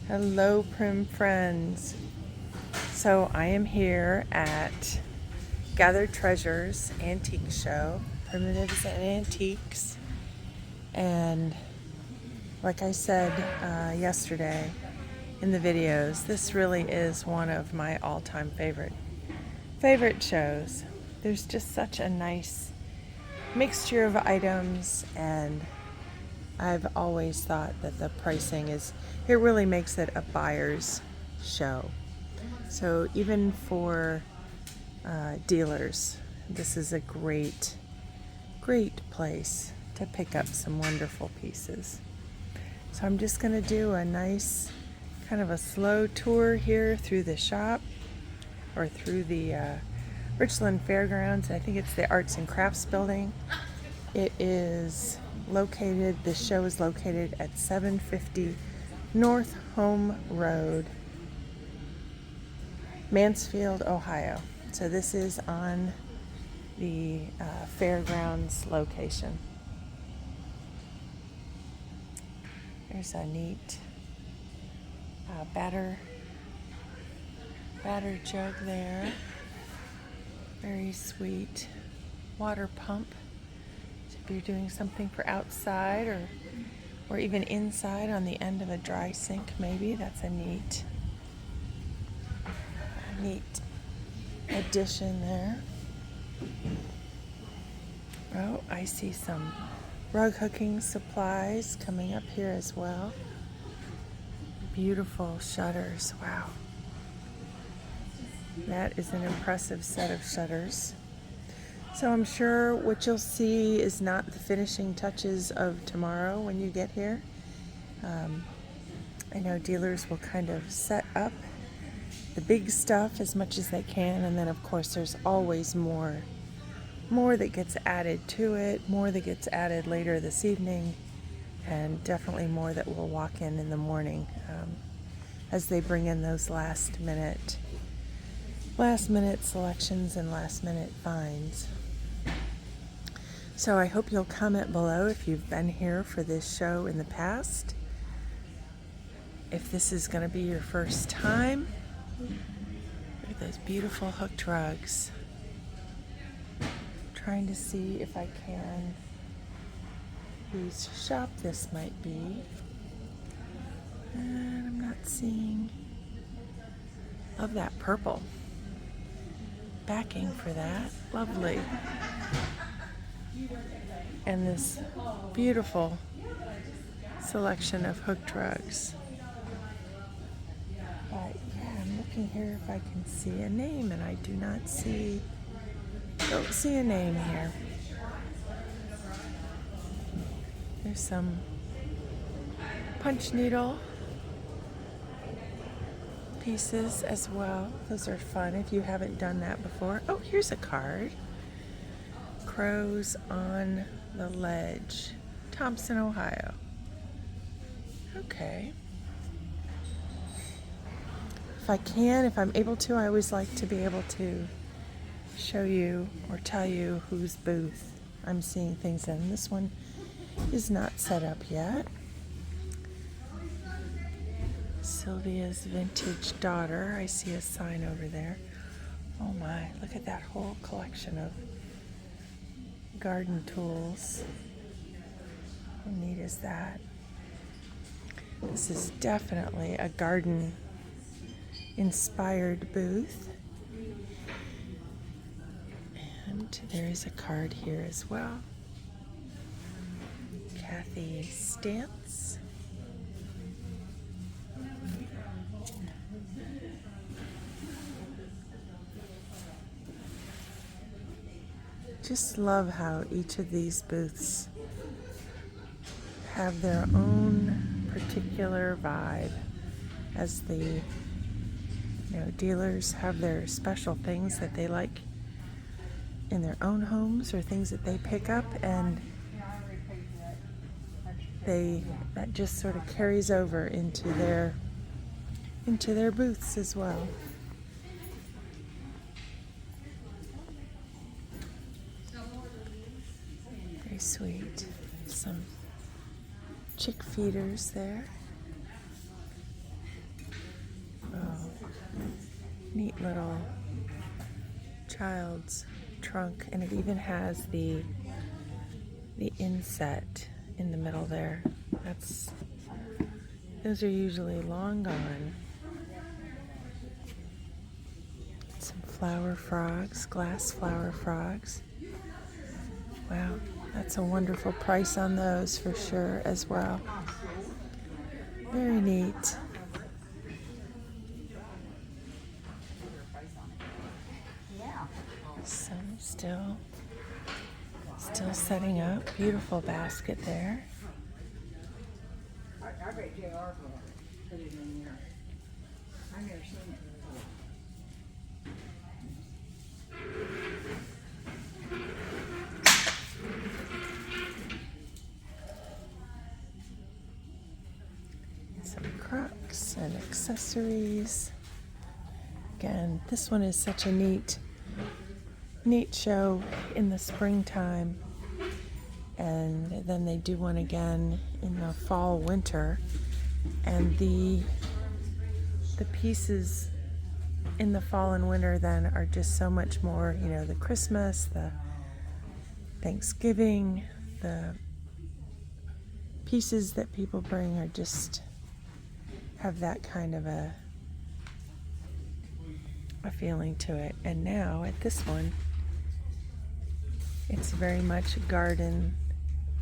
Hello, Prim friends. So I am here at Gathered Treasures Antique Show, Primitives and Antiques. And like I said yesterday in the videos, this really is one of my all-time favorite shows. There's just such a nice mixture of items, and I've always thought that the pricing it really makes it a buyer's show. So even for dealers, this is a great place to pick up some wonderful pieces. So I'm just going to do a nice kind of a slow tour here through the shop, or through the Richland Fairgrounds. I think it's the Arts and Crafts building. It is located, the show is located at 750 North Home Road, Mansfield, Ohio. So this is on the Fairgrounds location. There's a neat batter jug there. Very sweet water pump. If you're doing something for outside or even inside on the end of a dry sink, maybe that's a neat addition there. Oh, I see some rug hooking supplies coming up here as well. Beautiful shutters. Wow. That is an impressive set of shutters. So I'm sure what you'll see is not the finishing touches of tomorrow when you get here. I know dealers will kind of set up the big stuff as much as they can, and then of course there's always more that gets added to it, more that gets added later this evening, and definitely more that will walk in the morning as they bring in those last minute selections and last minute finds. So I hope you'll comment below if you've been here for this show in the past. If this is going to be your first time, look at those beautiful hooked rugs. Trying to see if I can, whose shop this might be. And I'm not seeing. Love that purple backing for that. Lovely. And this beautiful selection of hooked rugs. But yeah, I'm looking here if I can see a name, and I don't see a name here. There's some punch needle pieces as well. Those are fun if you haven't done that before. Oh, here's a card. Crows on the Ledge, Thompson, Ohio. Okay. If I'm able to, I always like to be able to show you or tell you whose booth I'm seeing things in. This one is not set up yet. Sylvia's Vintage Daughter. I see a sign over there. Oh my, look at that whole collection of garden tools. How neat is that? This is definitely a garden inspired booth. And there is a card here as well. Kathy Stantz. Just love how each of these booths have their own particular vibe, as the dealers have their special things that they like in their own homes, or things that they pick up, and that just sort of carries over into their booths as well. Very sweet. Some chick feeders there. Neat little child's trunk, and it even has the inset in the middle there. Those are usually long gone. Some flower frogs, glass flower frogs. Wow, that's a wonderful price on those for sure as well. Very neat. Some still setting up. Beautiful basket there. I bet JR will put it in there. I've never seen it before. Some crocks and accessories. Again, this one is such a neat show in the springtime, and then they do one again in the fall winter, and the pieces in the fall and winter then are just so much more, the Christmas, the Thanksgiving, the pieces that people bring are just have that kind of a feeling to it. And now at this one, it's very much garden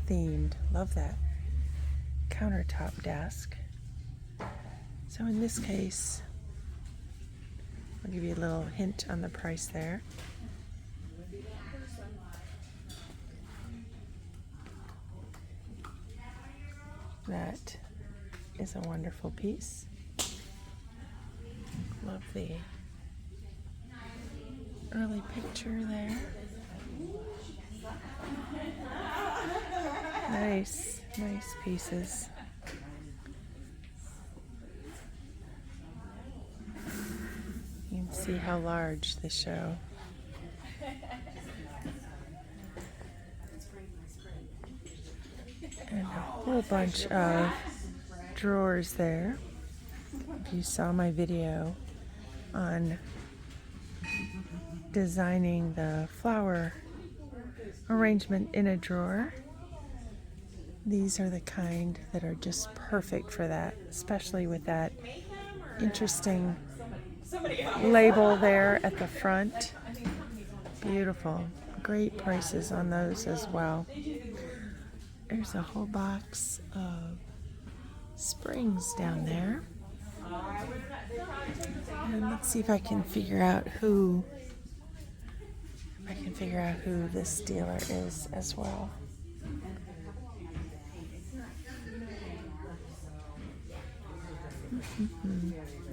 themed. Love that countertop desk. So in this case, I'll give you a little hint on the price there. That is a wonderful piece. Love the early picture there. Nice pieces. You can see how large they show. And a whole bunch of drawers there. If you saw my video on designing the flower arrangement in a drawer, these are the kind that are just perfect for that, especially with that interesting label there at the front. Beautiful. Great prices on those as well. There's a whole box of springs down there. And let's see if I can figure out who this dealer is as well.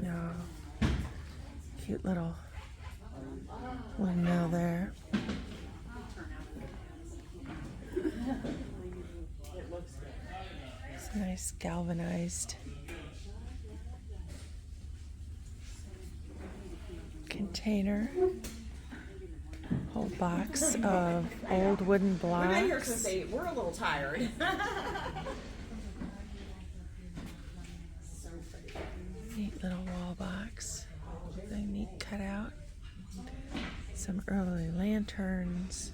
No. Cute little windmill there. It's a nice galvanized container. Whole box of old wooden blocks. We're not here to say we're a little tired. Neat little wall box. A neat cutout. Some early lanterns.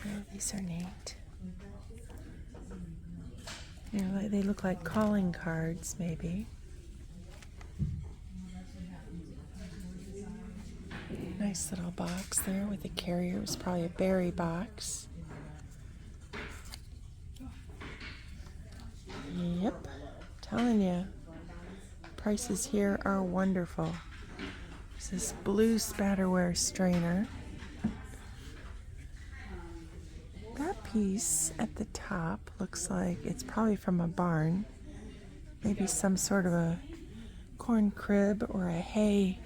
Oh, these are neat. They look like calling cards, maybe. Nice little box there with a carrier. It was probably a berry box. Yep, telling you, prices here are wonderful. There's this blue spatterware strainer. That piece at the top looks like it's probably from a barn. Maybe some sort of a corn crib or a hay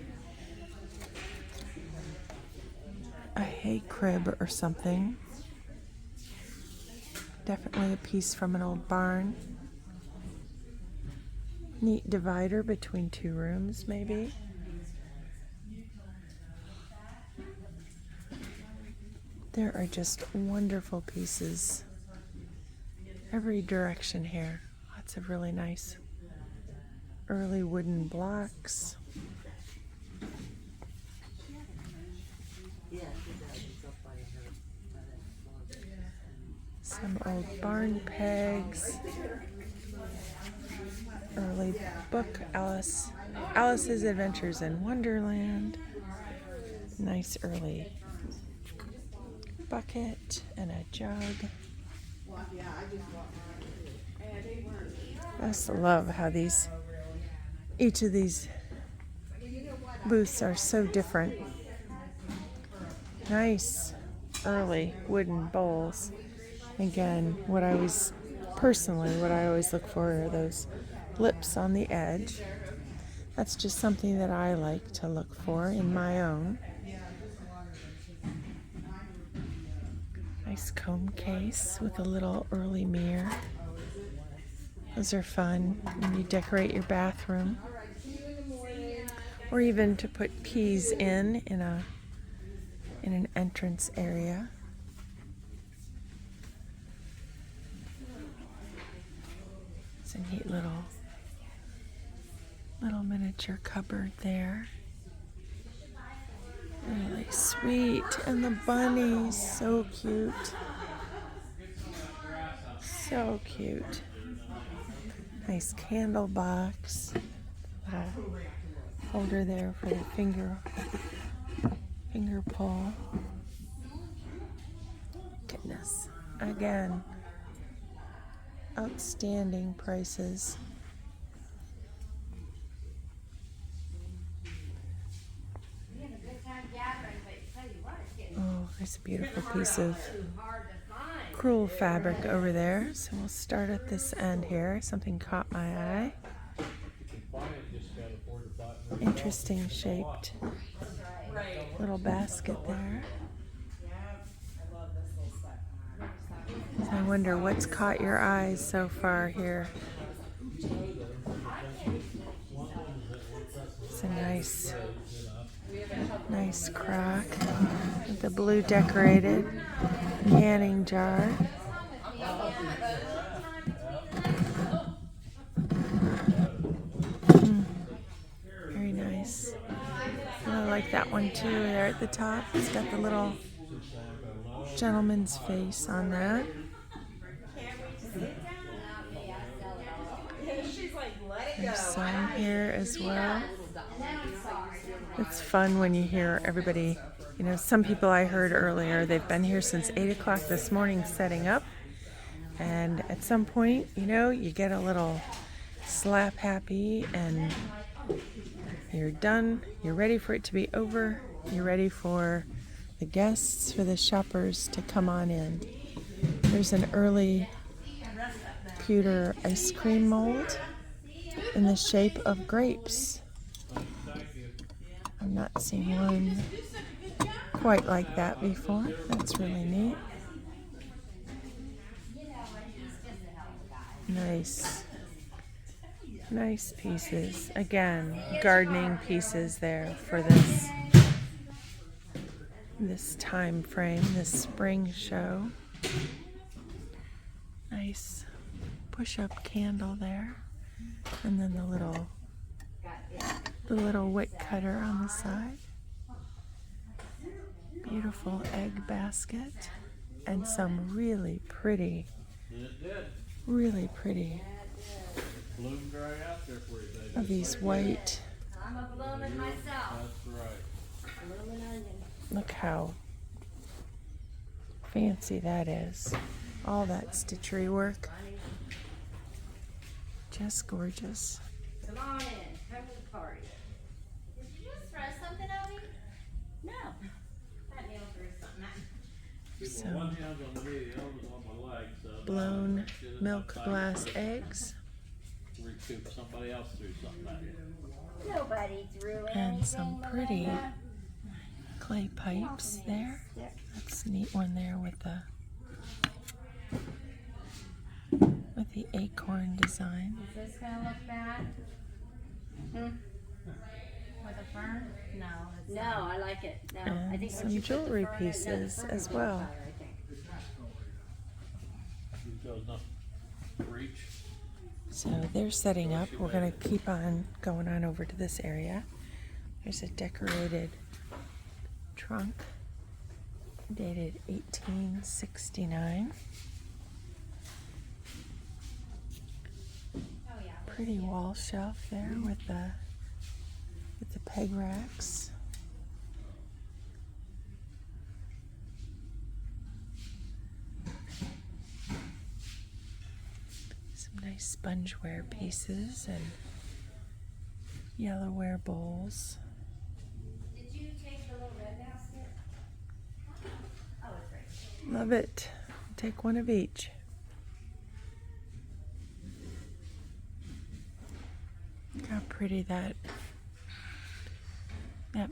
crib or something. Definitely a piece from an old barn. Neat divider between two rooms, maybe. There are just wonderful pieces every direction here. Lots of really nice early wooden blocks. Some old barn pegs. Early book, Alice's Adventures in Wonderland. Nice early bucket and a jug. I just love how each of these booths are so different. Nice early wooden bowls. Again, what I always look for are those lips on the edge. That's just something that I like to look for in my own. Nice comb case with a little early mirror. Those are fun when you decorate your bathroom. Or even to put peas in an entrance area. It's a neat little miniature cupboard there. Really sweet. And the bunnies, so cute. So cute. Nice candle box. Little holder there for the finger pull. Goodness. Again, outstanding prices. Oh, there's a beautiful piece of crewel fabric over there. So we'll start at this end here. Something caught my eye. Interesting shaped little basket there. So I wonder what's caught your eyes so far here. It's a nice crock with the blue decorated canning jar. Very nice. I like that one too there at the top. It's got the little gentleman's face on that. There's some here as well. It's fun when you hear everybody, some people I heard earlier, they've been here since 8 o'clock this morning setting up. And at some point, you get a little slap happy and you're done. You're ready for it to be over. You're ready for the guests, for the shoppers to come on in. There's an early pewter ice cream mold in the shape of grapes. I've not seen one quite like that before. That's really neat. Nice pieces. Again, gardening pieces there for this time frame, this spring show. Nice push-up candle there. And then the little wick cutter on the side. Beautiful egg basket. And some really pretty of these white. I'm a bloomin' myself. That's right. Bloomin' onion. Look how fancy that is. All that stitchery work. Just gorgeous. Come on in. Come to the party. Did you just throw something at me? No. That Neil threw something at me. So, One hand's on the video, on my leg, so blown milk glass eggs. recoup somebody else threw something at you. Nobody threw anything. And some pretty Melinda. clay pipes there. That's a neat one there with the acorn design. Is this gonna look bad? With a fern? No. It's No, I like it. No, I And think some once you put the jewelry fern in, pieces the fern as will look well. better, I think. You chose nothing. Reach. So they're setting up. We're gonna keep on going on over to this area. There's a decorated trunk dated 1869. Pretty wall shelf there with the peg racks. Some nice spongeware pieces and yellowware bowls. Did you take the little red basket? Oh, it's right. Love it. Take one of each. Look how pretty that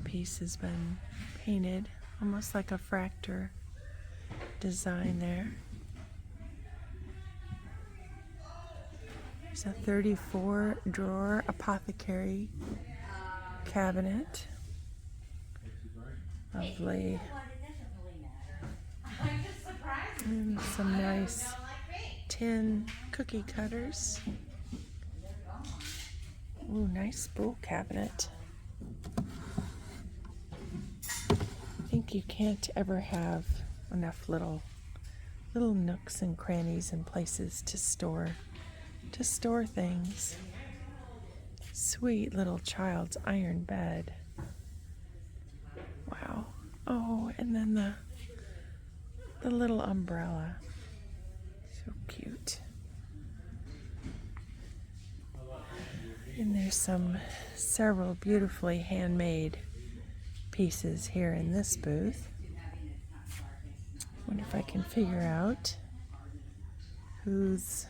piece has been painted, almost like a fractal design there. There's a 34 drawer apothecary cabinet. Lovely. I'm just surprised. And some nice tin cookie cutters. Ooh, nice spool cabinet. I think you can't ever have enough little nooks and crannies and places to store things. Sweet little child's iron bed. Wow. Oh, and then the little umbrella. So cute. And there's several beautifully handmade pieces here in this booth. Wonder if I can figure out whose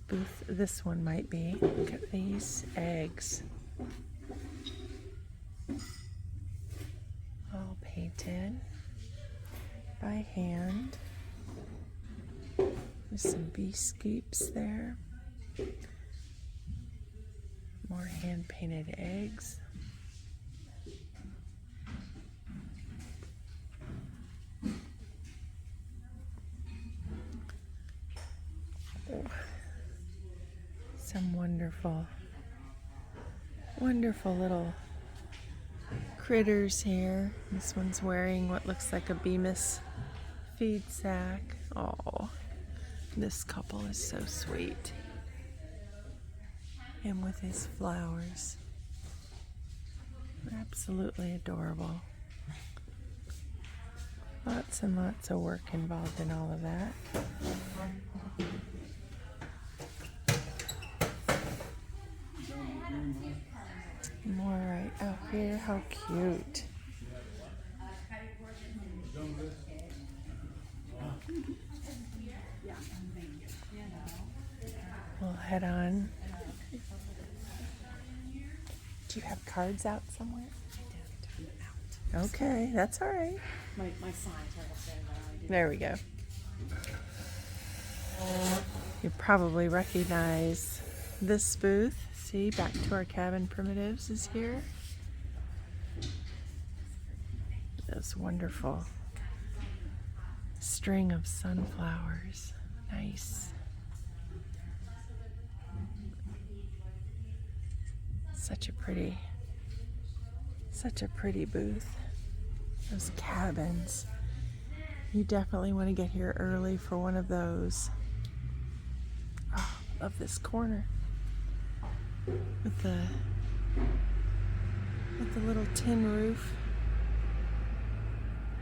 booth this one might be. Look at these eggs. All painted by hand. There's some bee scoops there. More hand-painted eggs. Oh. Some wonderful little critters here. This one's wearing what looks like a Bemis feed sack. Oh, this couple is so sweet. Him with his flowers. Absolutely adorable. Lots and lots of work involved in all of that. More right out here. How cute. We'll head on. Do you have cards out somewhere? Okay, that's all right. My signs right up there. There we go. You probably recognize this booth. See, Back to Our Cabin Primitives is here. This wonderful string of sunflowers. Nice. Such a pretty booth. Those cabins. You definitely want to get here early for one of those. Oh, love this corner. With the little tin roof.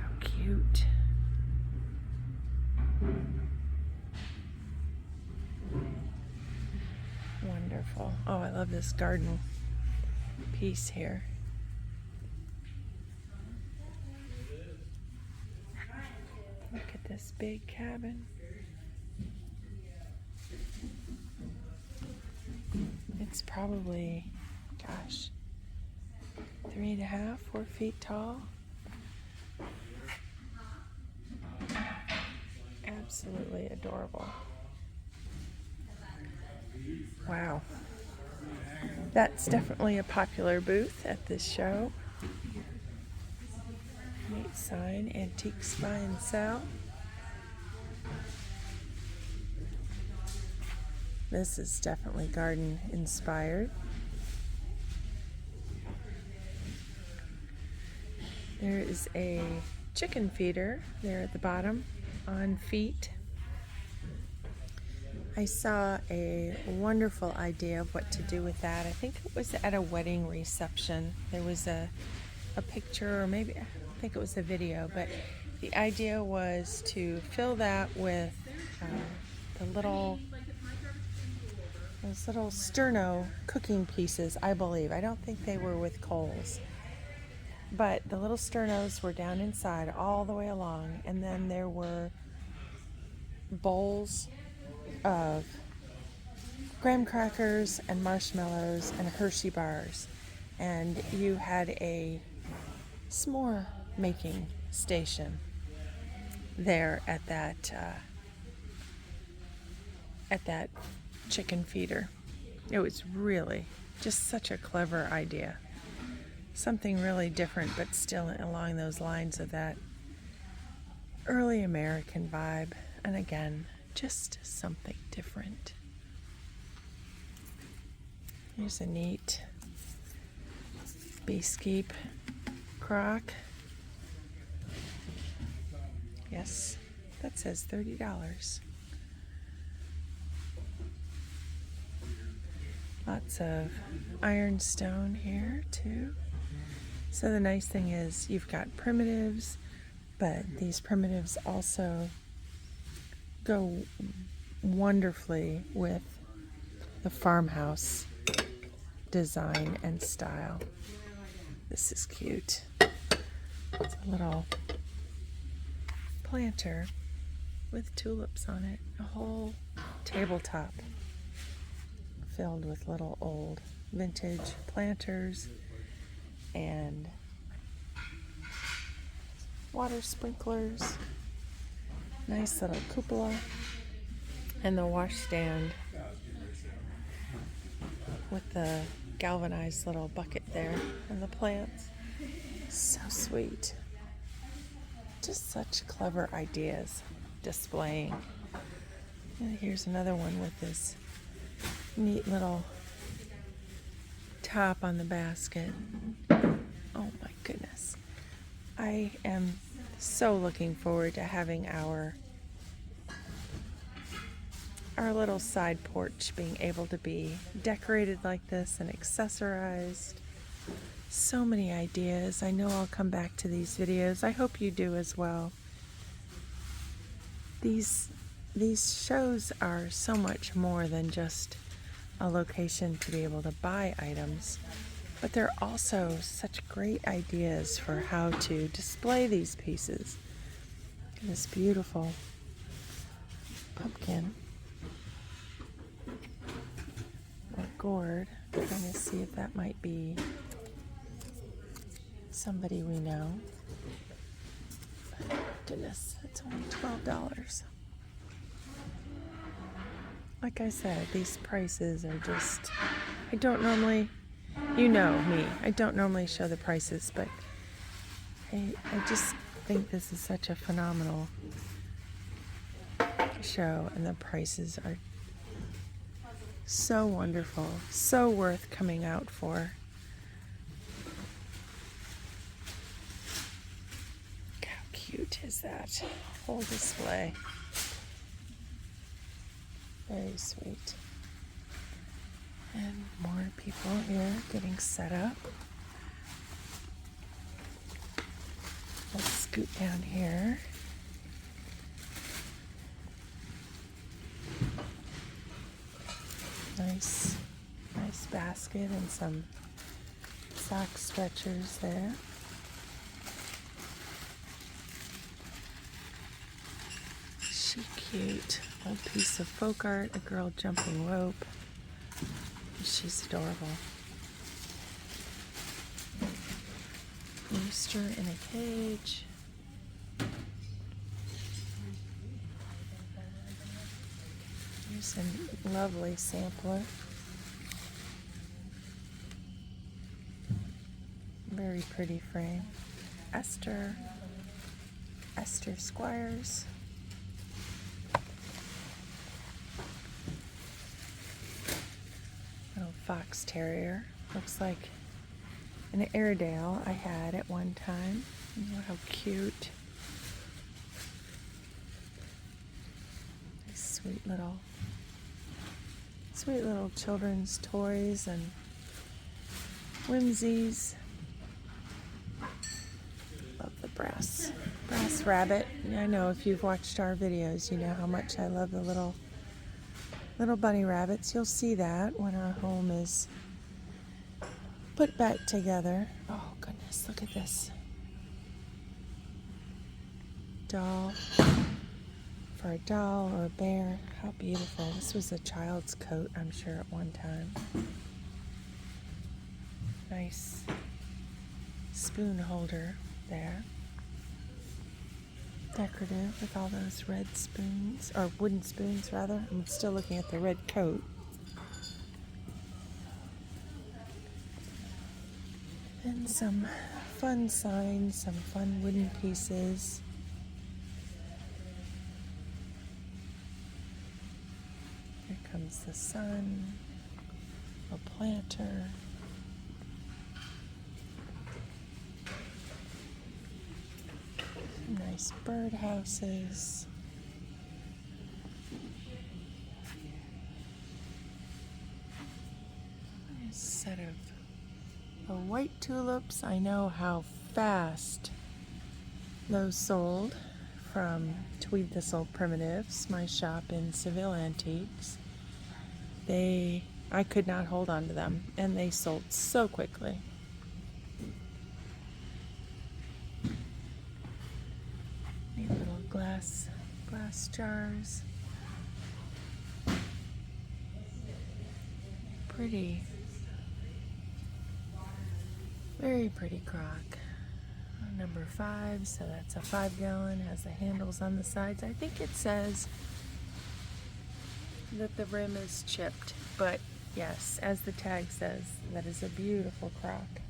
How cute. Wonderful. Oh, I love this garden piece here. Look at this big cabin. It's probably, gosh, 3.5, 4 feet tall. Absolutely adorable. Wow. That's definitely a popular booth at this show. Neat sign, Antiques Buy and Sell. This is definitely garden inspired. There is a chicken feeder there at the bottom on feet. I saw a wonderful idea of what to do with that. I think it was at a wedding reception. There was a picture, or maybe I think it was a video, but the idea was to fill that with those little sterno cooking pieces, I believe. I don't think they were with coals. But the little sternos were down inside all the way along, and then there were bowls of graham crackers and marshmallows and Hershey bars, and you had a s'more making station there at that chicken feeder. It was really just such a clever idea. Something really different, but still along those lines of that early American vibe. And again, just something different. Here's a neat Beeskeep crock. Yes, that says $30. Lots of ironstone here too. So the nice thing is you've got primitives, but these primitives also go wonderfully with the farmhouse design and style. This is cute. It's a little planter with tulips on it. A whole tabletop filled with little old vintage planters and water sprinklers. Nice little cupola, and the washstand with the galvanized little bucket there and the plants. So sweet. Just such clever ideas displaying. And here's another one with this neat little top on the basket. Oh my goodness. I am so looking forward to having our little side porch being able to be decorated like this and accessorized. So many ideas. I know I'll come back to these videos. I hope you do as well. These shows are so much more than just a location to be able to buy items, but they're also such great ideas for how to display these pieces. This beautiful pumpkin or gourd. I'm trying to see if that might be somebody we know. Goodness, it's only $12. Like I said, these prices are just, I don't normally, you know me, I don't normally show the prices, but I just think this is such a phenomenal show, and the prices are so wonderful, so worth coming out for. How cute is that whole display? Very sweet. And more people here getting set up. Let's scoot down here. Nice basket and some sock stretchers there. She cute. Old piece of folk art, a girl jumping rope. She's adorable. Rooster in a cage. Here's a lovely sampler. Very pretty frame. Esther Squires. fox terrier. Looks like an Airedale I had at one time. Oh, how cute. These sweet little children's toys and whimsies. Love the brass rabbit. I know if you've watched our videos, you know how much I love the little bunny rabbits. You'll see that when our home is put back together. Oh goodness, look at this doll. For a doll or a bear. How beautiful. This was a child's coat, I'm sure, at one time. Nice spoon holder there. Decorative with all those red spoons, or wooden spoons rather. I'm still looking at the red coat. And some fun signs, some fun wooden pieces. Here comes the sun, a planter. Some nice bird houses. A set of white tulips. I know how fast those sold from Tweedthistle Primitives, my shop in Seville Antiques. I could not hold on to them, and they sold so quickly. Neat little glass jars. Pretty. Very pretty crock. Number 5, so that's a 5-gallon, has the handles on the sides. I think it says that the rim is chipped, but yes, as the tag says, that is a beautiful crock.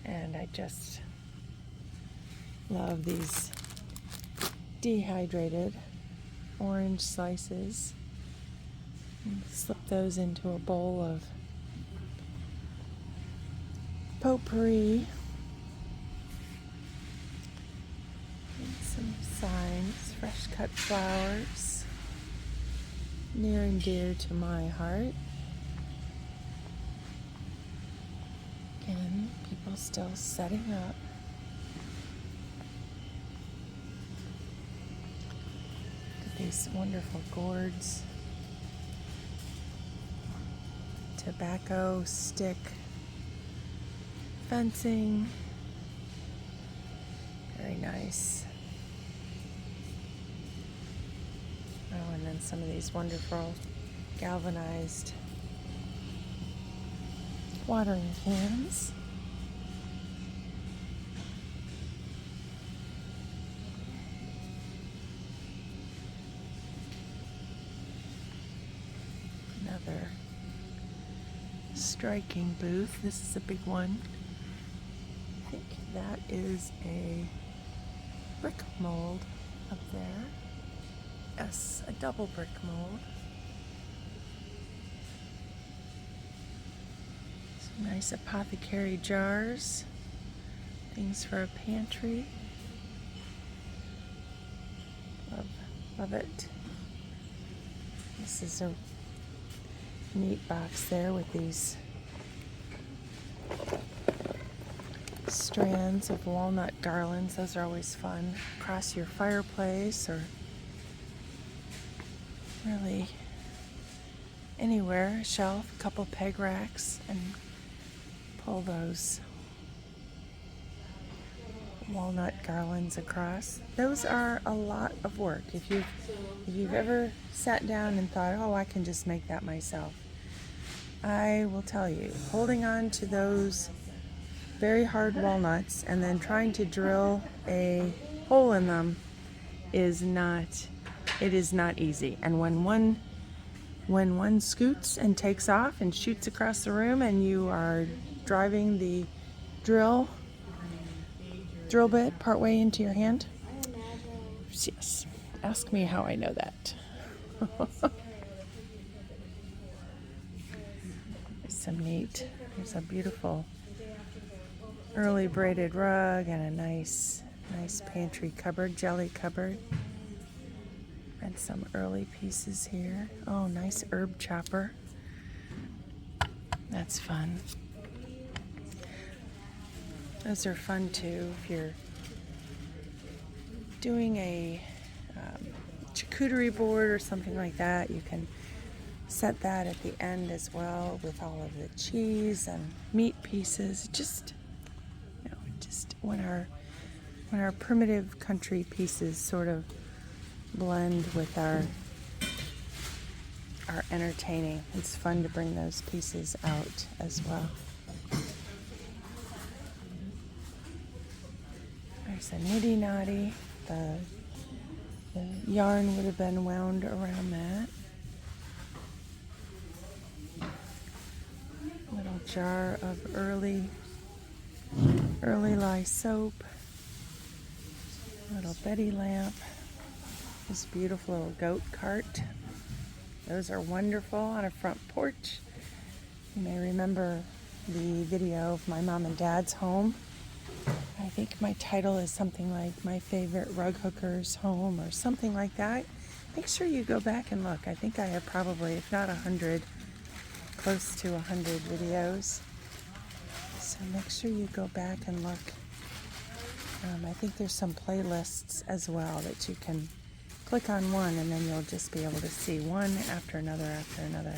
And I just love these dehydrated orange slices. Slip those into a bowl of potpourri. And some signs, fresh cut flowers, near and dear to my heart. Again, people still setting up. Look at these wonderful gourds. Tobacco stick fencing. Very nice. Oh, and then some of these wonderful galvanized watering cans. Another striking booth. This is a big one. I think that is a brick mold up there. Yes, a double brick mold. Some nice apothecary jars. Things for a pantry. Love it. This is a neat box there with these strands of walnut garlands. Those are always fun. Across your fireplace or really anywhere. A shelf, a couple peg racks, and pull those walnut garlands across. Those are a lot of work. If you've ever sat down and thought, oh, I can just make that myself, I will tell you, holding on to those very hard walnuts and then trying to drill a hole in them is not easy. And when one scoots and takes off and shoots across the room and you are driving the drill bit partway into your hand, yes, ask me how I know that. some neat. There's a beautiful early braided rug and a nice pantry cupboard, jelly cupboard. And some early pieces here. Oh, nice herb chopper. That's fun. Those are fun too if you're doing a charcuterie board or something like that. You can set that at the end as well with all of the cheese and meat pieces. Just when our primitive country pieces sort of blend with our entertaining, it's fun to bring those pieces out as well. There's a nitty knotty. The yarn would have been wound around that. Little jar of early lye soap. Little Betty lamp. This beautiful little goat cart. Those are wonderful on a front porch. You may remember the video of my mom and dad's home. I think my title is something like My Favorite Rug Hooker's Home or something like that. Make sure you go back and look. I think I have probably, if not 100, close to 100 videos. So make sure you go back and look. I think there's some playlists as well that you can click on one and then you'll just be able to see one after another after another.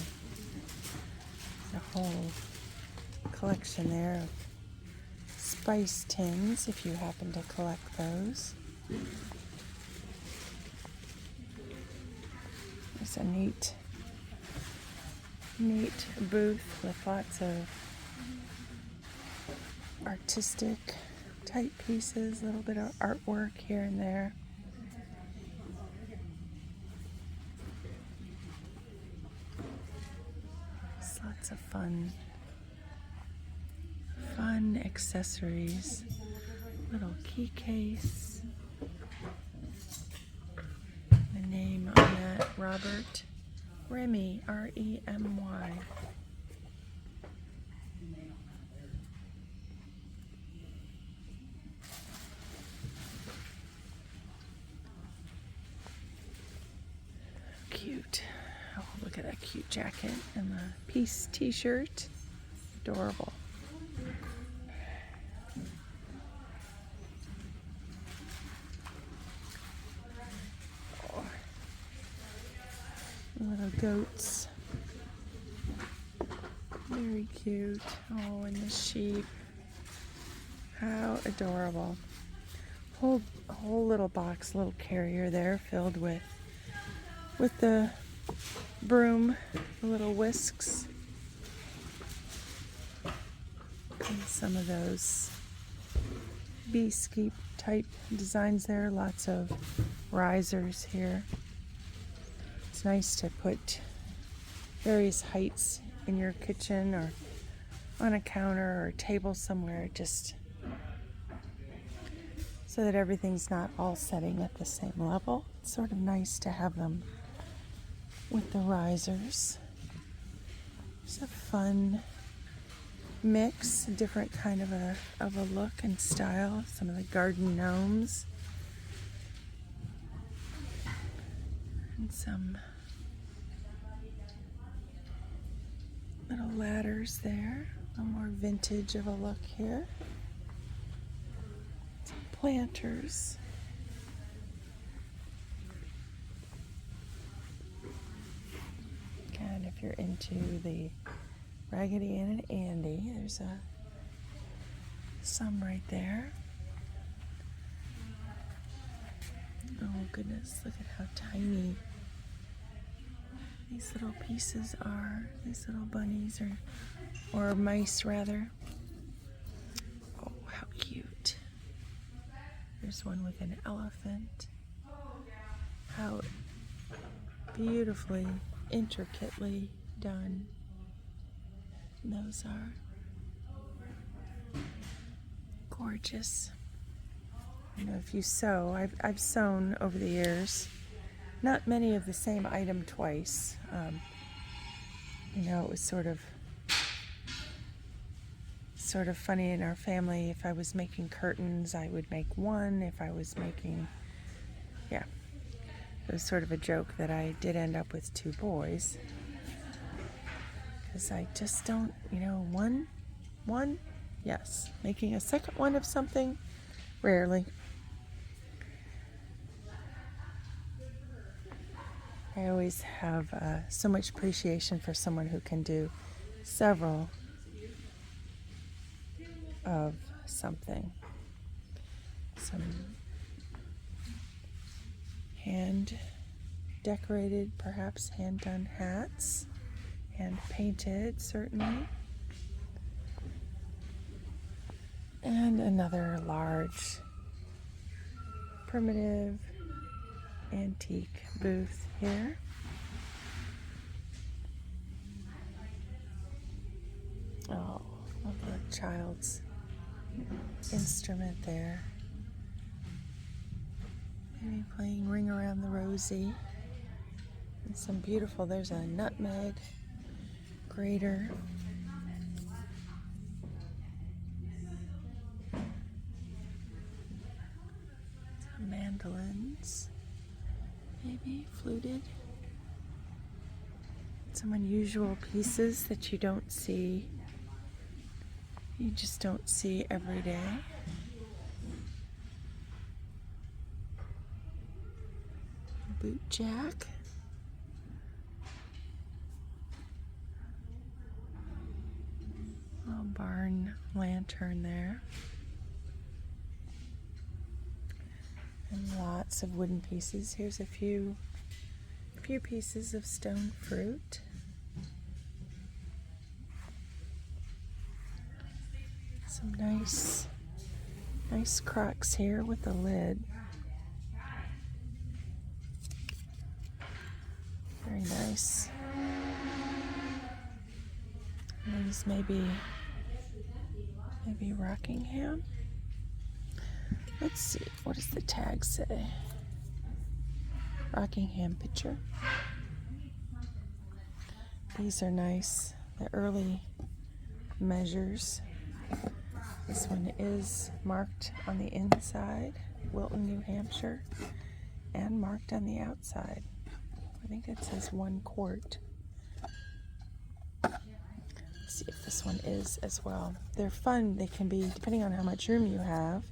There's a whole collection there of spice tins if you happen to collect those. There's a neat booth with lots of artistic type pieces, a little bit of artwork here and there. There's lots of fun accessories. Little key case. The name on that, Robert Remy, R-E-M-Y. Cute. Oh, look at that cute jacket and the piece t-shirt. Adorable. Little goats. Very cute. Oh, and the sheep. How adorable. Whole little box, little carrier there filled with the broom, the little whisks. And some of those bee skeep type designs there. Lots of risers here. It's nice to put various heights in your kitchen or on a counter or a table somewhere, just so that everything's not all setting at the same level. It's sort of nice to have them with the risers. It's a fun mix, a different kind of a look and style. Some of the garden gnomes. And some little ladders there. A little more vintage of a look here. Some planters. And if you're into the Raggedy Ann and Andy, there's some right there. Oh goodness, look at how tiny these little pieces are. These little bunnies or mice rather. Oh, how cute. There's one with an elephant. How beautifully, intricately done those are. Gorgeous. You know, if you sew, I've sewn over the years, not many of the same item twice. You know, it was sort of sort of funny in our family. If I was making curtains, I would make one. If I was making, yeah, it was sort of a joke that I did end up with 2 boys. Because I just don't, one, yes. Making a second one of something, rarely. I always have so much appreciation for someone who can do several of something. Some hand decorated, perhaps hand done hats, hand painted, certainly. And another large, primitive, antique booth here. Oh, love the child's instrument there. Maybe playing Ring Around the Rosie. And some beautiful, there's a nutmeg grater. Some mandolins, maybe fluted. Some unusual pieces that you don't see. You just don't see every day. Boot jack. Little barn lantern there. And lots of wooden pieces. Here's a few pieces of stone fruit. Some nice crocks here with a lid. Very nice. And these maybe Rockingham. Let's see, what does the tag say? Rockingham picture. These are nice. The early measures. This one is marked on the inside, Wilton, New Hampshire, and marked on the outside. I think it says 1 quart. Let's see if this one is as well. They're fun. They can be, depending on how much room you have,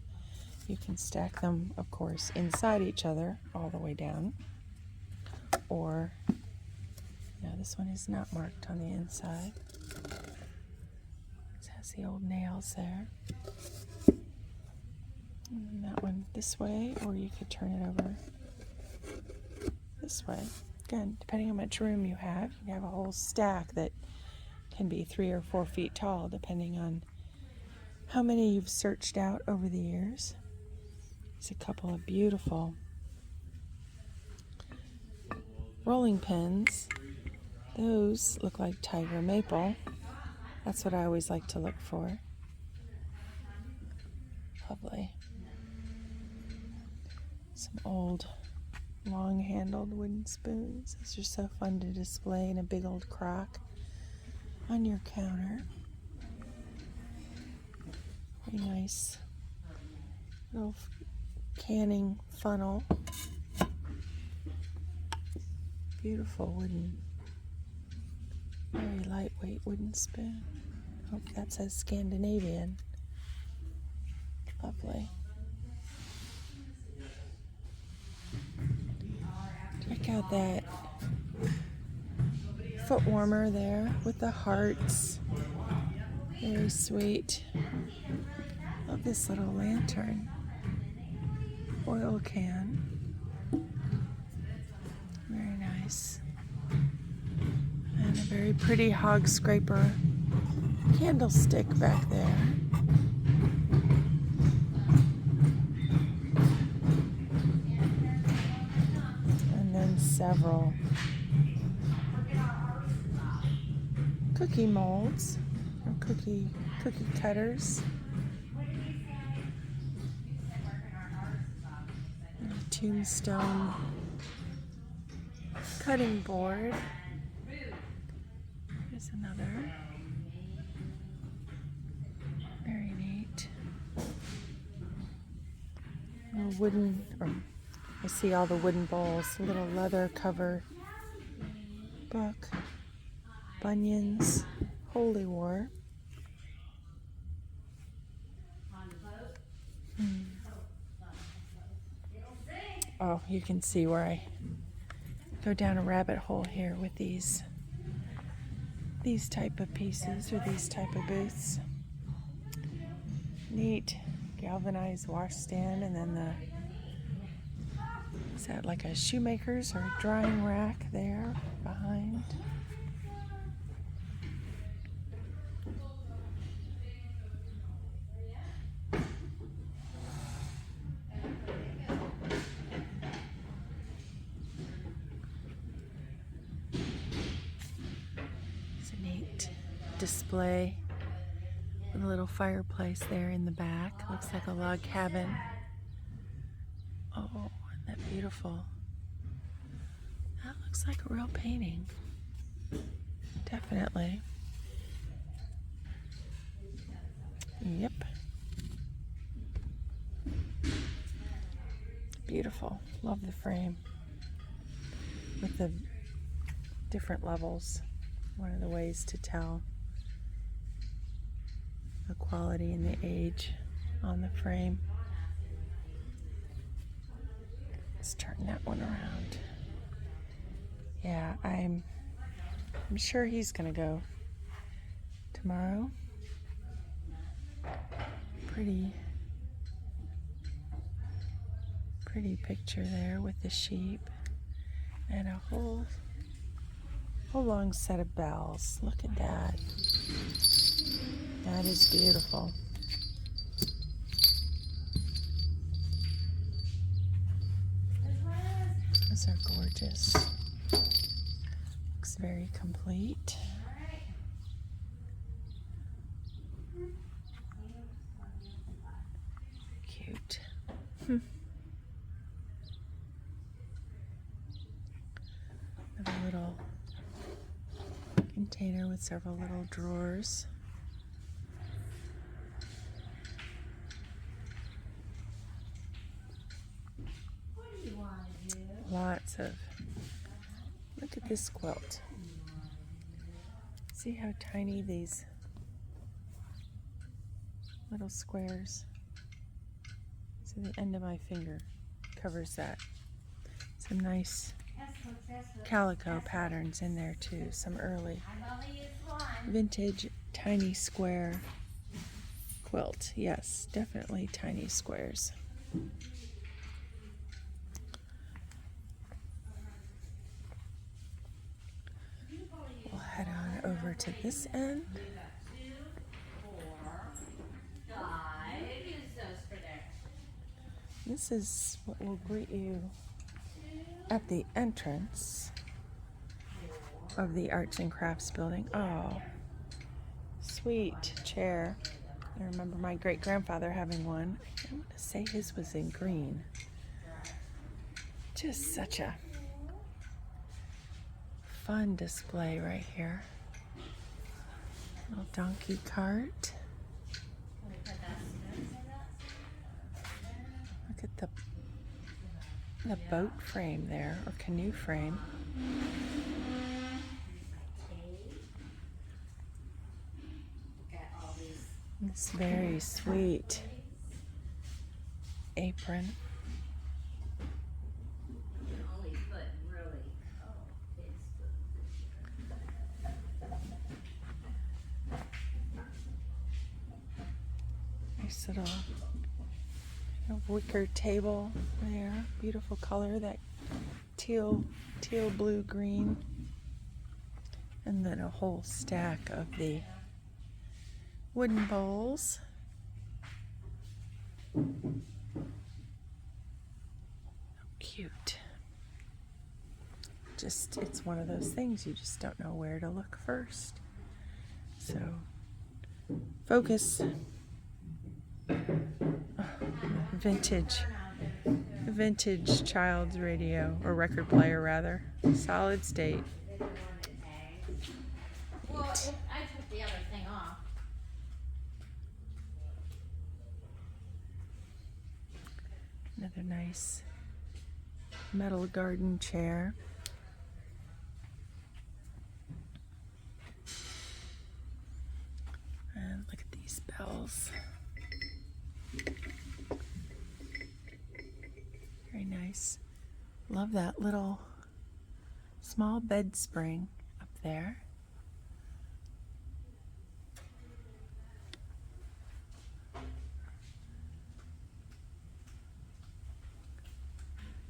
you can stack them, of course, inside each other all the way down. Or, no, this one is not marked on the inside. It has the old nails there. And then that one this way, or you could turn it over this way. Again, depending on how much room you have a whole stack that can be 3 or 4 feet tall, depending on how many you've searched out over the years. There's a couple of beautiful rolling pins. Those look like tiger maple. That's what I always like to look for. Lovely. Some old long-handled wooden spoons. These are so fun to display in a big old crock on your counter. Very nice little canning funnel. Beautiful wooden, very lightweight wooden spoon. Oh, that says Scandinavian. Lovely. Check out that foot warmer there with the hearts. Very sweet. Love this little lantern. Oil can. Very nice. And a very pretty hog scraper candlestick back there. And then several cookie molds or cookie cutters. And a tombstone cutting board. Here's another. Little wooden, or I see all the wooden bowls, little leather cover book, Bunyan's Holy War. Oh, you can see where I go down a rabbit hole here with these type of pieces or these type of booths. Neat galvanized washstand, and then is that like a shoemaker's or drying rack there behind? It's a neat display with a little fireplace there in the back. Looks like a log cabin. Oh, isn't that beautiful? That looks like a real painting. Definitely. Yep. Beautiful. Love the frame with the different levels. One of the ways to tell the quality and the age on the frame. Let's turn that one around. Yeah, I'm sure he's gonna go tomorrow. Pretty picture there with the sheep and a whole long set of bells. Look at that. That is beautiful. Those are gorgeous. Looks very complete. Cute. A little container with several little drawers. Lots of, look at this quilt. See how tiny these little squares. So the end of my finger covers that. Some nice calico patterns in there too. Some early vintage tiny square quilt. Yes, definitely tiny squares. We'll head on over to this end. This is what will greet you at the entrance of the Arts and Crafts building. Oh, sweet chair. I remember my great-grandfather having one. I want to say his was in green. Just such a fun display right here. Little donkey cart. Look at the boat frame there, or canoe frame. This very sweet apron. Nice little wicker table there. Beautiful color, that teal blue green. And then a whole stack of the wooden bowls. Cute. Just, it's one of those things you just don't know where to look first. So, focus. Vintage child's radio, or record player rather. Solid state. Well, I took the other thing off. And Another nice metal garden chair. And look at these bells. Very nice. Love that little small bed spring up there.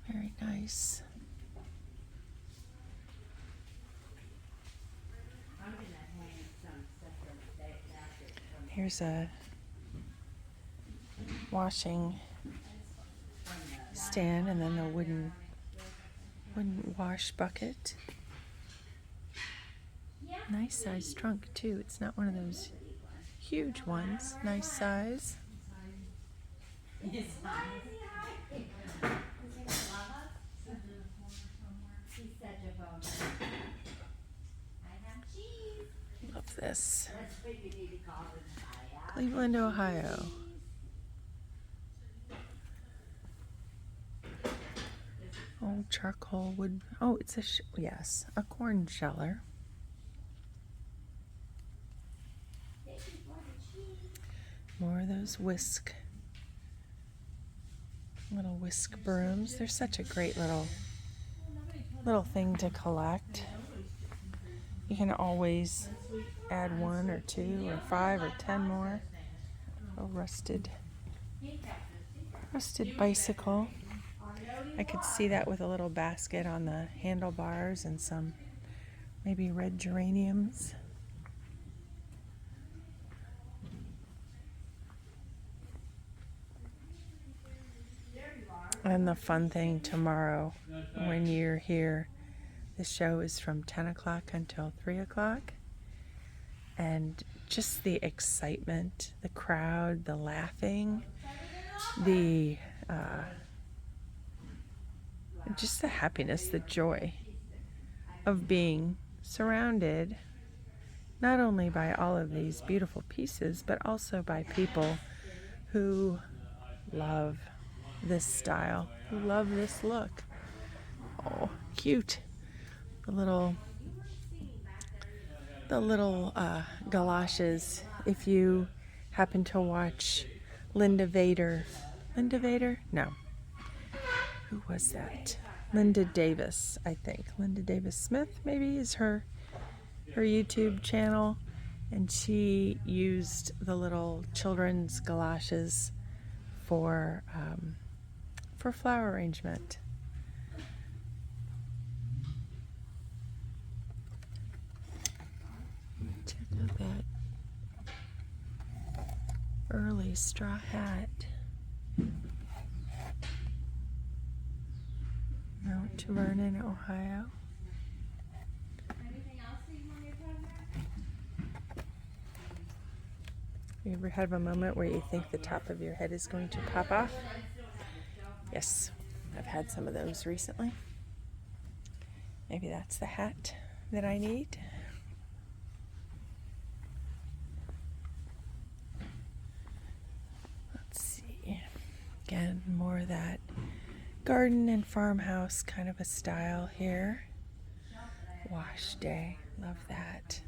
Very nice. Here's a washing stand and then a wooden wash bucket. Nice size trunk too. It's not one of those huge ones. Nice size. Love this. Cleveland, Ohio. Old charcoal wood. Oh, it's a yes, a corn sheller. More of those little whisk brooms. They're such a great little thing to collect. You can always add 1 or 2 or 5 or 10 more. A rusted bicycle. I could see that with a little basket on the handlebars and some maybe red geraniums. And the fun thing tomorrow when you're here, the show is from 10 o'clock until 3 o'clock. And just the excitement, the crowd, the laughing, just the happiness, the joy of being surrounded not only by all of these beautiful pieces, but also by people who love this style, who love this look. Oh, cute. The little galoshes. If you happen to watch Linda Vader. No. Who was that? Linda Davis, I think. Linda Davis Smith, maybe, is her YouTube channel. And she used the little children's galoshes for flower arrangement. Check out that early straw hat. Mount Vernon, Ohio. Anything else that you want me to put on there? You ever have a moment where you think the top of your head is going to pop off? Yes, I've had some of those recently. Maybe that's the hat that I need. Let's see. Again, more of that garden and farmhouse kind of a style here. Wash day. Love that.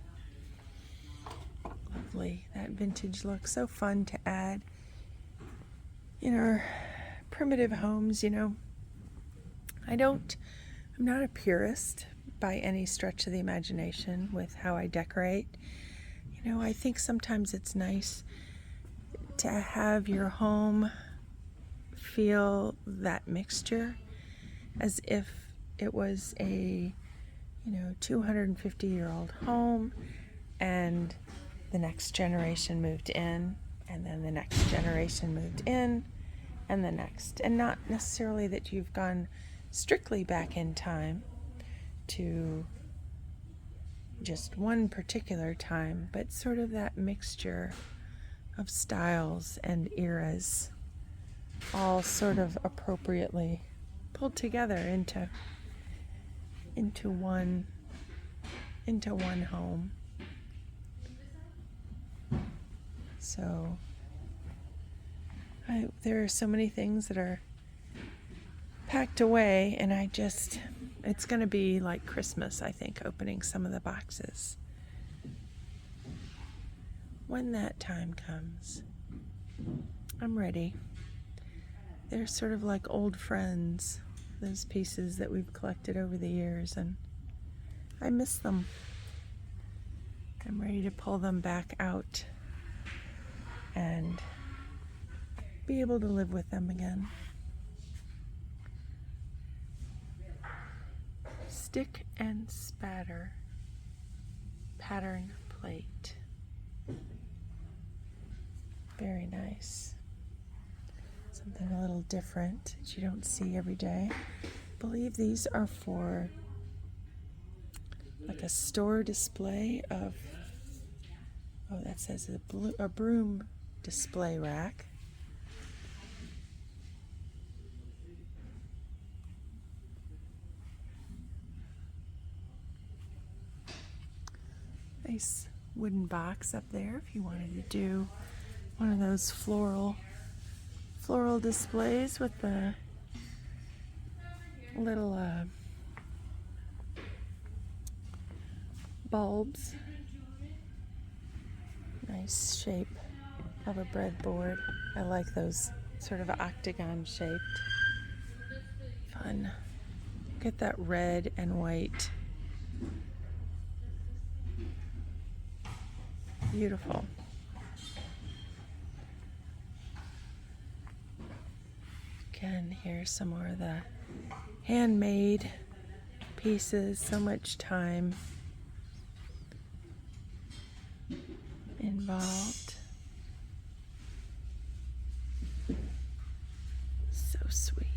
Lovely. That vintage look. So fun to add in our primitive homes, you know. I'm not a purist by any stretch of the imagination with how I decorate. You know, I think sometimes it's nice to have your home feel that mixture as if it was a 250-year-old home and the next generation moved in and then the next generation moved in and the next, and not necessarily that you've gone strictly back in time to just one particular time, but sort of that mixture of styles and eras all sort of appropriately pulled together into one home. So there are so many things that are packed away, and it's going to be like Christmas, I think, opening some of the boxes. When that time comes, I'm ready. They're sort of like old friends, those pieces that we've collected over the years, and I miss them. I'm ready to pull them back out and be able to live with them again. Stick and spatter pattern plate. Very nice. Something a little different that you don't see every day. I believe these are for like a store display of, oh, that says a broom display rack. Nice wooden box up there if you wanted to do one of those floral displays with the little bulbs. Nice shape of a breadboard. I like those sort of octagon shaped. Fun. Get that red and white. Beautiful. Again, here's some more of the handmade pieces. So much time involved. So sweet.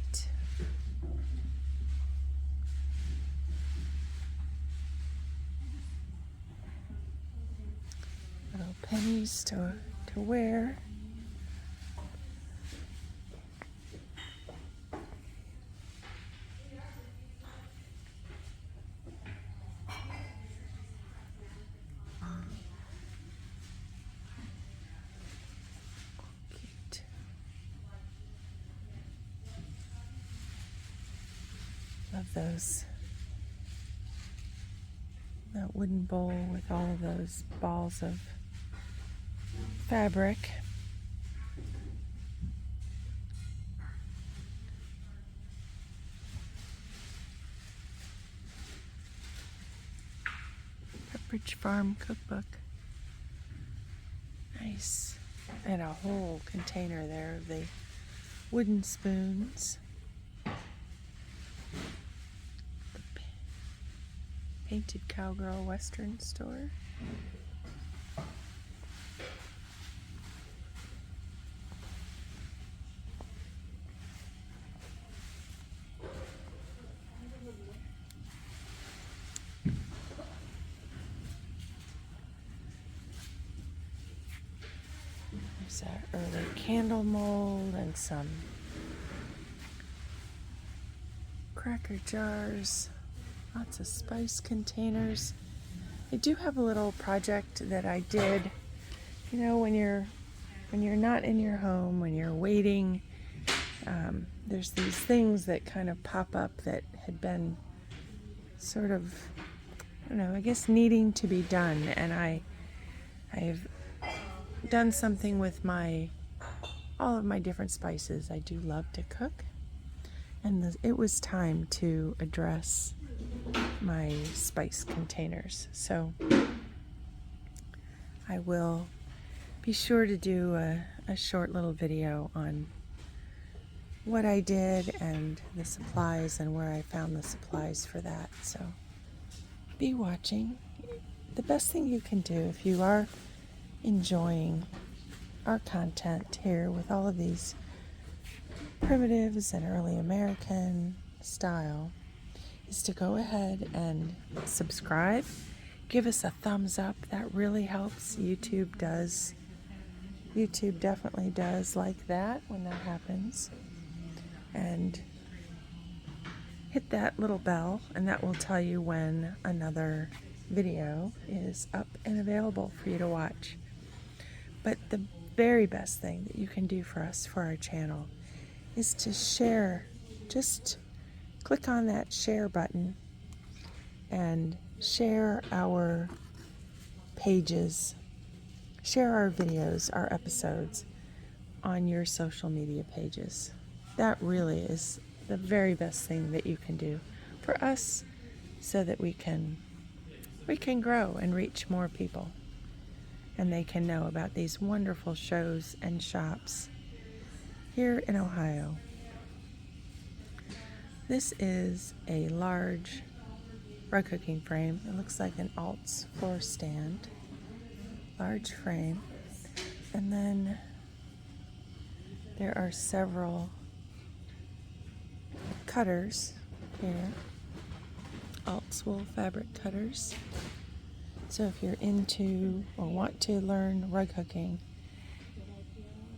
Little pennies to wear. Cute. Love those. That wooden bowl with all of those balls of fabric. Pepperidge Farm cookbook. Nice. And a whole container there of the wooden spoons. The Painted Cowgirl Western Store. There's an early candle mold and some cracker jars, lots of spice containers. I do have a little project that I did, you know, when you're not in your home, when you're waiting, there's these things that kind of pop up that had been sort of, I don't know, I guess needing to be done, and I've done something with all of my different spices. I do love to cook, and it was time to address my spice containers. So I will be sure to do a short little video on what I did and the supplies and where I found the supplies for that. So be watching. The best thing you can do if you are enjoying our content here with all of these primitives and early American style is to go ahead and subscribe. Give us a thumbs up. That really helps. YouTube definitely does like that when that happens. And hit that little bell, and that will tell you when another video is up and available for you to watch. But the very best thing that you can do for us, for our channel, is to share just click on that share button and share our pages, share our videos, our episodes on your social media pages. That really is the very best thing that you can do for us so that we can grow and reach more people, and they can know about these wonderful shows and shops here in Ohio. This is a large rug cooking frame. It looks like an Alts floor stand. Large frame. And then there are several cutters here. Alts wool fabric cutters. So if you're into or want to learn rug hooking,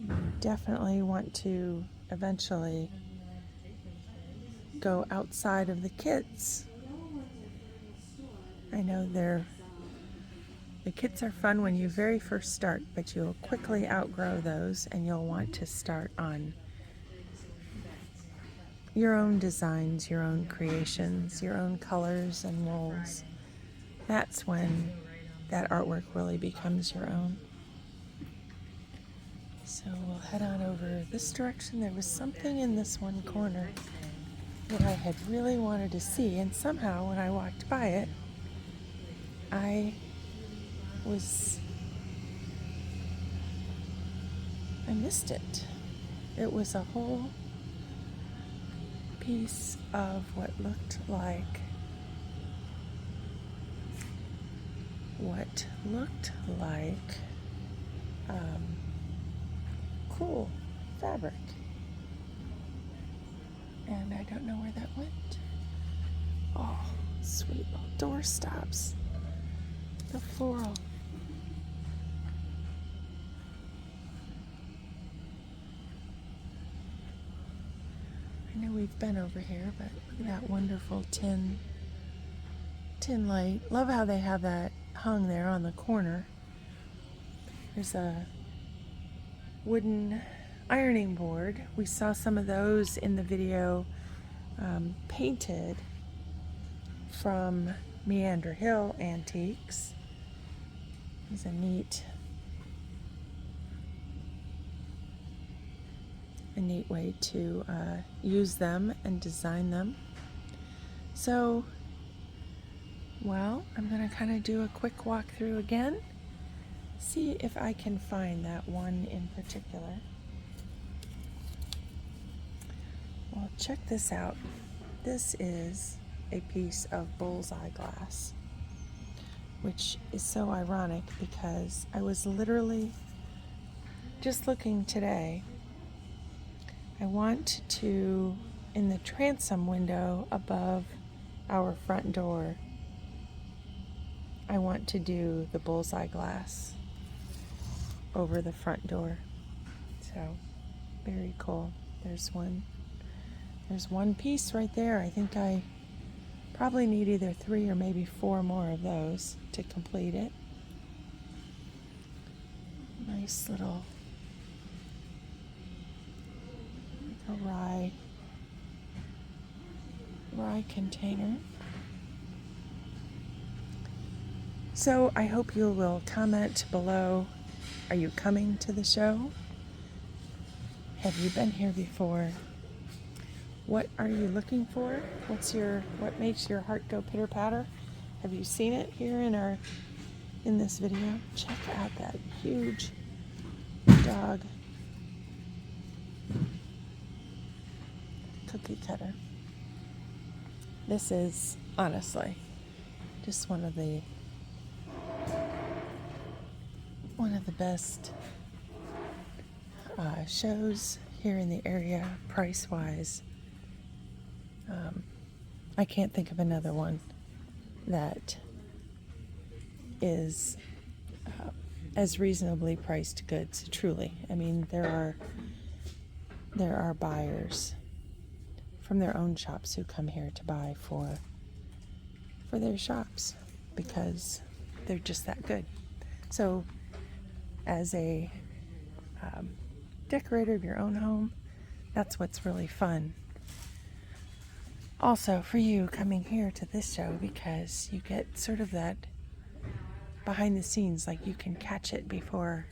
you definitely want to eventually go outside of the kits. I know the kits are fun when you very first start, but you'll quickly outgrow those and you'll want to start on your own designs, your own creations, your own colors and wools. That's when that artwork really becomes your own. So we'll head on over this direction. There was something in this one corner that I had really wanted to see, and somehow when I walked by it, I missed it. It was a whole piece of what looked like cool fabric. And I don't know where that went. Oh, sweet little door stops. The floral. I know we've been over here, but look at that wonderful tin light. Love how they have that hung there on the corner. There's a wooden ironing board. We saw some of those in the video painted from Meander Hill Antiques. It's a neat way to use them and design them. So, well, I'm going to kind of do a quick walkthrough again, see if I can find that one in particular. Well, check this out. This is a piece of bullseye glass, which is so ironic because I was literally just looking today. I want to, in the transom window above our front door, I want to do the bullseye glass over the front door. So, very cool. There's one piece right there. I think I probably need either 3 or maybe 4 more of those to complete it. Nice little rye container. So I hope you will comment below. Are you coming to the show? Have you been here before? What are you looking for? What makes your heart go pitter patter? Have you seen it here in this video? Check out that huge dog cookie cutter. This is honestly just one of the best shows here in the area, price-wise. I can't think of another one that is as reasonably priced goods, truly. I mean, there are buyers from their own shops who come here to buy for their shops because they're just that good. So as a decorator of your own home, that's what's really fun. also for you coming here to this show, because you get sort of that behind the scenes, like you can catch it before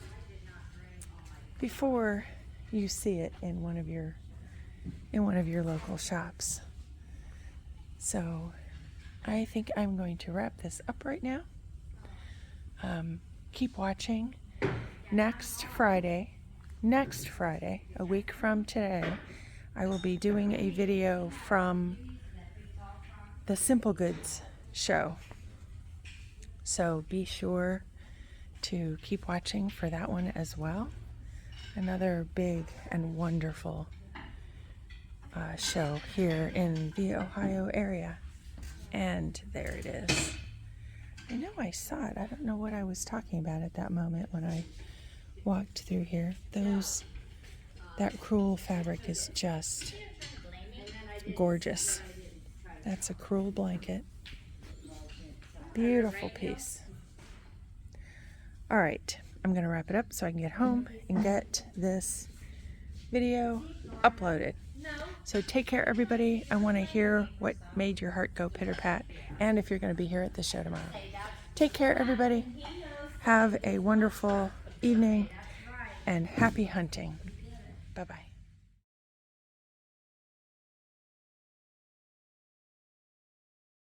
you see it in one of your local shops. So I think I'm going to wrap this up right now. Keep watching. Next Friday, a week from today, I will be doing a video from the Simple Goods show. So be sure to keep watching for that one as well. Another big and wonderful show here in the Ohio area. And there it is. I know I saw it. I don't know what I was talking about at that moment when I walked through here. That crewel fabric is just gorgeous. That's a crewel blanket. Beautiful piece. All right, I'm gonna wrap it up so I can get home and get this video uploaded. So take care, everybody. I want to hear what made your heart go pitter-pat, and if you're going to be here at the show tomorrow. Take care, everybody. Have a wonderful evening, and happy hunting. Bye-bye.